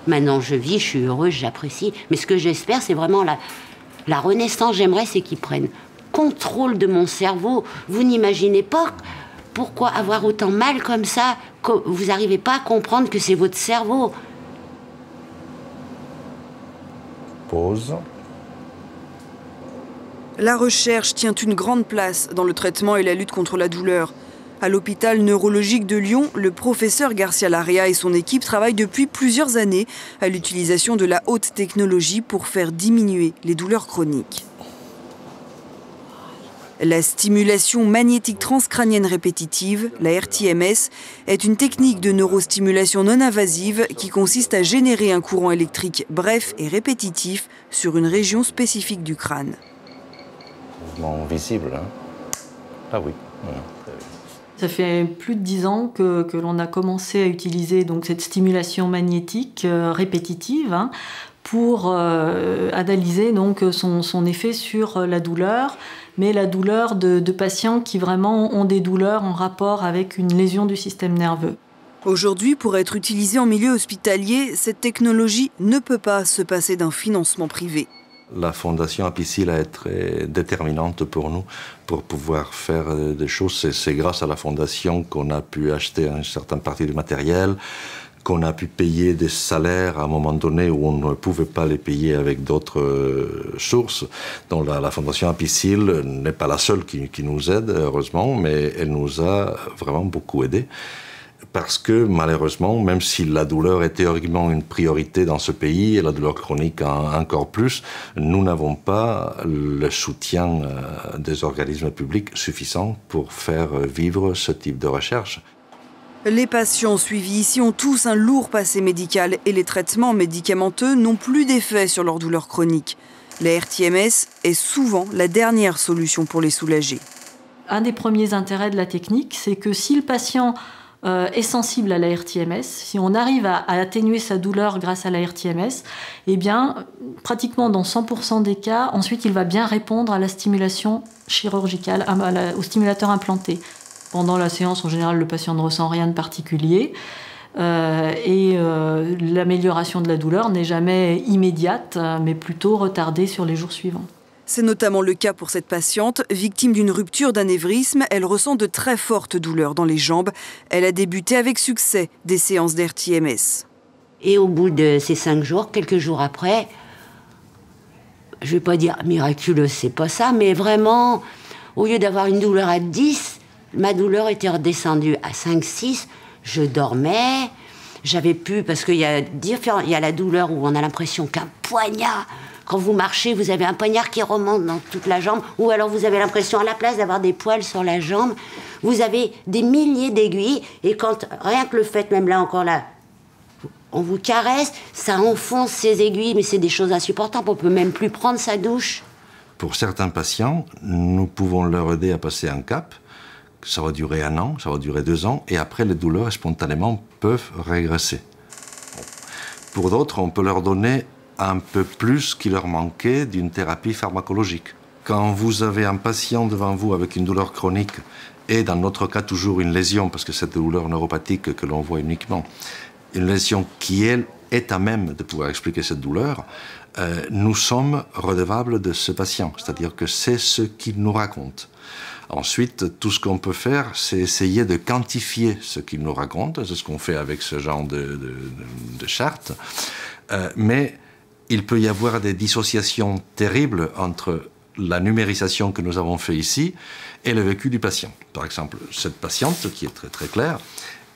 Maintenant, je vis, je suis heureuse, j'apprécie. Mais ce que j'espère, c'est vraiment la renaissance. J'aimerais, c'est qu'ils prennent contrôle de mon cerveau. Vous n'imaginez pas pourquoi avoir autant mal comme ça, que vous n'arrivez pas à comprendre que c'est votre cerveau. Pause. La recherche tient une grande place dans le traitement et la lutte contre la douleur. À l'hôpital neurologique de Lyon, le professeur Garcia Larrea et son équipe travaillent depuis plusieurs années à l'utilisation de la haute technologie pour faire diminuer les douleurs chroniques. La stimulation magnétique transcrânienne répétitive, la RTMS, est une technique de neurostimulation non invasive qui consiste à générer un courant électrique bref et répétitif sur une région spécifique du crâne. Mouvement visible, hein? Ah oui. Ça fait plus de 10 ans que l'on a commencé à utiliser donc, cette stimulation magnétique répétitive pour analyser donc, son effet sur la douleur, mais la douleur de patients qui vraiment ont des douleurs en rapport avec une lésion du système nerveux. Aujourd'hui, pour être utilisée en milieu hospitalier, cette technologie ne peut pas se passer d'un financement privé. La fondation Apicil a été déterminante pour nous, pour pouvoir faire des choses. C'est grâce à la fondation qu'on a pu acheter une certaine partie du matériel, qu'on a pu payer des salaires à un moment donné où on ne pouvait pas les payer avec d'autres sources. Donc la fondation Apicil n'est pas la seule qui nous aide, heureusement, mais elle nous a vraiment beaucoup aidés. Parce que malheureusement, même si la douleur est théoriquement une priorité dans ce pays, et la douleur chronique encore plus, nous n'avons pas le soutien des organismes publics suffisant pour faire vivre ce type de recherche. Les patients suivis ici ont tous un lourd passé médical et les traitements médicamenteux n'ont plus d'effet sur leur douleur chronique. La RTMS est souvent la dernière solution pour les soulager. Un des premiers intérêts de la technique, c'est que si le patient est sensible à la RTMS, si on arrive à atténuer sa douleur grâce à la RTMS, eh bien, pratiquement dans 100% des cas, ensuite il va bien répondre à la stimulation chirurgicale, au stimulateur implanté. Pendant la séance, en général, le patient ne ressent rien de particulier et l'amélioration de la douleur n'est jamais immédiate, mais plutôt retardée sur les jours suivants. C'est notamment le cas pour cette patiente, victime d'une rupture d'anévrisme. Elle ressent de très fortes douleurs dans les jambes. Elle a débuté avec succès des séances d'RTMS. Et au bout de ces 5 jours, quelques jours après, je ne vais pas dire miraculeux, c'est pas ça, mais vraiment, au lieu d'avoir une douleur à 10, ma douleur était redescendue à 5, 6. Je dormais, j'avais pu, parce qu'il y a la douleur où on a l'impression qu'un poignard. Quand vous marchez, vous avez un poignard qui remonte dans toute la jambe, ou alors vous avez l'impression, à la place d'avoir des poils sur la jambe, vous avez des milliers d'aiguilles, et quand, rien que le fait, même là, encore là, on vous caresse, ça enfonce ces aiguilles, mais c'est des choses insupportables, on peut même plus prendre sa douche. Pour certains patients, nous pouvons leur aider à passer un cap. Ça va durer 1 an, ça va durer 2 ans, et après, les douleurs, spontanément, peuvent régresser. Pour d'autres, on peut leur donner un peu plus qu'il leur manquait d'une thérapie pharmacologique. Quand vous avez un patient devant vous avec une douleur chronique et dans notre cas toujours une lésion, parce que c'est une douleur neuropathique que l'on voit uniquement, une lésion qui, elle, est à même de pouvoir expliquer cette douleur, nous sommes redevables de ce patient, c'est-à-dire que c'est ce qu'il nous raconte. Ensuite, tout ce qu'on peut faire, c'est essayer de quantifier ce qu'il nous raconte, c'est ce qu'on fait avec ce genre de charte, mais il peut y avoir des dissociations terribles entre la numérisation que nous avons fait ici et le vécu du patient. Par exemple, cette patiente, qui est très très claire,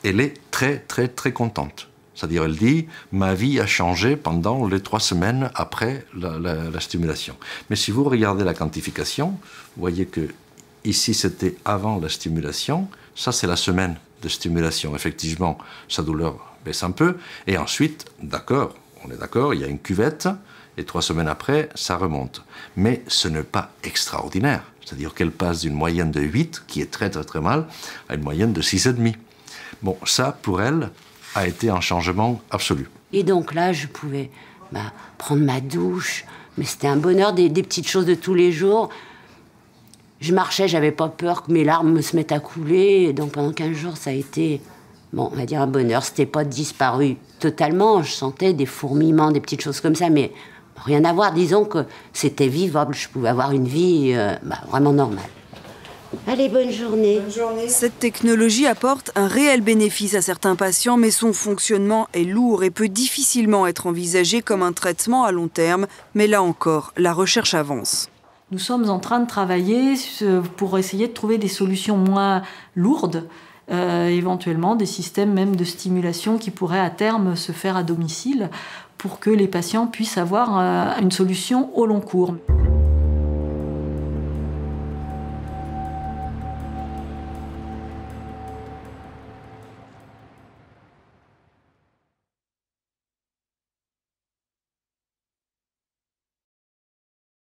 elle est très très très contente. C'est-à-dire, elle dit « ma vie a changé pendant les 3 semaines après la stimulation ». Mais si vous regardez la quantification, vous voyez que ici c'était avant la stimulation, ça c'est la semaine de stimulation. Effectivement, sa douleur baisse un peu, et ensuite, d'accord, on est d'accord, il y a une cuvette, et 3 semaines après, ça remonte. Mais ce n'est pas extraordinaire. C'est-à-dire qu'elle passe d'une moyenne de 8, qui est très très très mal, à une moyenne de 6,5. Bon, ça, pour elle, a été un changement absolu. Et donc là, je pouvais prendre ma douche, mais c'était un bonheur, des petites choses de tous les jours. Je marchais, j'avais pas peur que mes larmes me se mettent à couler. Et donc pendant 15 jours, ça a été bon, on va dire un bonheur. C'était pas disparu totalement. Je sentais des fourmillements, des petites choses comme ça, mais rien à voir. Disons que c'était vivable. Je pouvais avoir une vie vraiment normale. Allez, bonne journée. Bonne journée. Cette technologie apporte un réel bénéfice à certains patients, mais son fonctionnement est lourd et peut difficilement être envisagé comme un traitement à long terme. Mais là encore, la recherche avance. Nous sommes en train de travailler pour essayer de trouver des solutions moins lourdes, éventuellement des systèmes même de stimulation qui pourraient à terme se faire à domicile pour que les patients puissent avoir une solution au long cours.